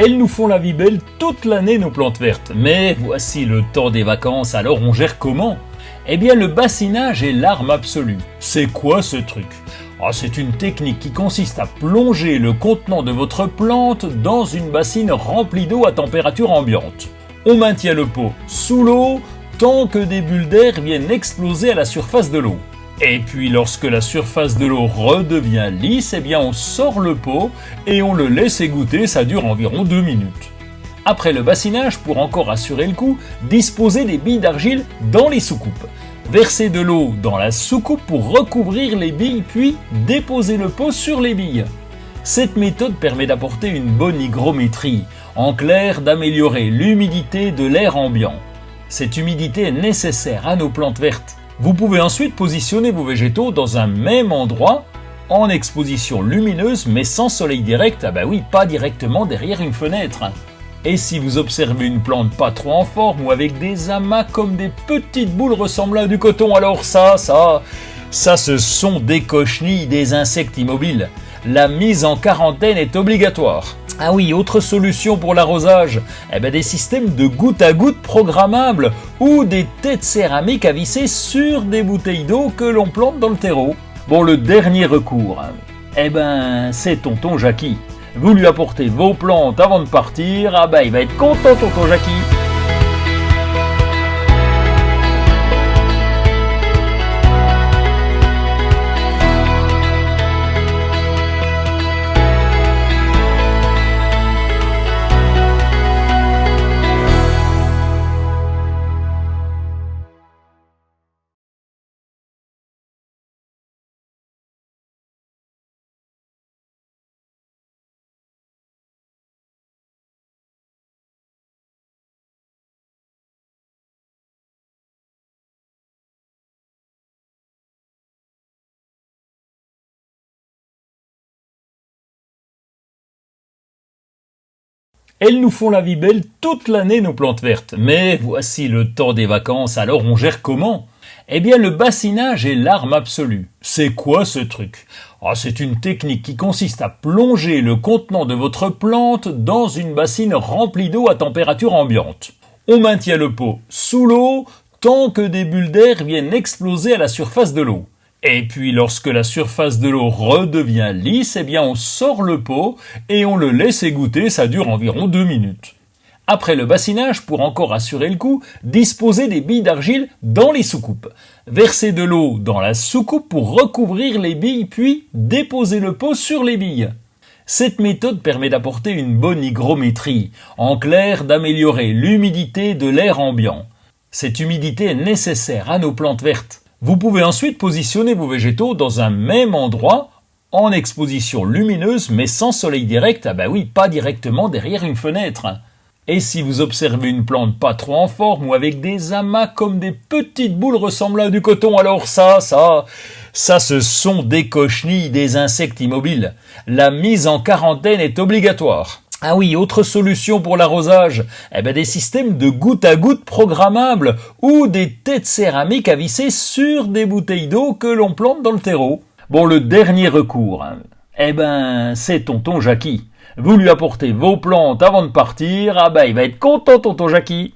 Elles nous font la vie belle toute l'année, nos plantes vertes. Mais voici le temps des vacances, alors on gère comment? Eh bien, le bassinage est l'arme absolue. C'est quoi ce truc? C'est une technique qui consiste à plonger le contenant de votre plante dans une bassine remplie d'eau à température ambiante. On maintient le pot sous l'eau tant que des bulles d'air viennent exploser à la surface de l'eau. Et puis lorsque la surface de l'eau redevient lisse, eh bien on sort le pot et on le laisse égoutter, ça dure environ 2 minutes. Après le bassinage, pour encore assurer le coup, disposez des billes d'argile dans les soucoupes. Versez de l'eau dans la soucoupe pour recouvrir les billes, puis déposez le pot sur les billes. Cette méthode permet d'apporter une bonne hygrométrie, en clair d'améliorer l'humidité de l'air ambiant. Cette humidité est nécessaire à nos plantes vertes. Vous pouvez ensuite positionner vos végétaux dans un même endroit, en exposition lumineuse mais sans soleil direct, pas directement derrière une fenêtre. Et si vous observez une plante pas trop en forme ou avec des amas comme des petites boules ressemblant à du coton, alors ça ce sont des cochenilles, des insectes immobiles. La mise en quarantaine est obligatoire. Ah oui, autre solution pour l'arrosage, des systèmes de goutte à goutte programmables ou des têtes céramiques à visser sur des bouteilles d'eau que l'on plante dans le terreau. Bon, le dernier recours, c'est tonton Jackie. Vous lui apportez vos plantes avant de partir, il va être content tonton Jackie. Elles nous font la vie belle toute l'année, nos plantes vertes. Mais voici le temps des vacances, alors on gère comment? Eh bien, le bassinage est l'arme absolue. C'est quoi ce truc? C'est une technique qui consiste à plonger le contenant de votre plante dans une bassine remplie d'eau à température ambiante. On maintient le pot sous l'eau tant que des bulles d'air viennent exploser à la surface de l'eau. Et puis lorsque la surface de l'eau redevient lisse, on sort le pot et on le laisse égoutter, ça dure environ 2 minutes. Après le bassinage, pour encore assurer le coup, disposez des billes d'argile dans les soucoupes. Versez de l'eau dans la soucoupe pour recouvrir les billes, puis déposez le pot sur les billes. Cette méthode permet d'apporter une bonne hygrométrie, en clair d'améliorer l'humidité de l'air ambiant. Cette humidité est nécessaire à nos plantes vertes. Vous pouvez ensuite positionner vos végétaux dans un même endroit, en exposition lumineuse mais sans soleil direct, pas directement derrière une fenêtre. Et si vous observez une plante pas trop en forme ou avec des amas comme des petites boules ressemblant à du coton, alors ça ce sont des cochenilles, des insectes immobiles. La mise en quarantaine est obligatoire. Ah oui, autre solution pour l'arrosage, des systèmes de goutte à goutte programmables ou des têtes céramiques à visser sur des bouteilles d'eau que l'on plante dans le terreau. Bon, le dernier recours, c'est tonton Jackie. Vous lui apportez vos plantes avant de partir, il va être content tonton Jackie.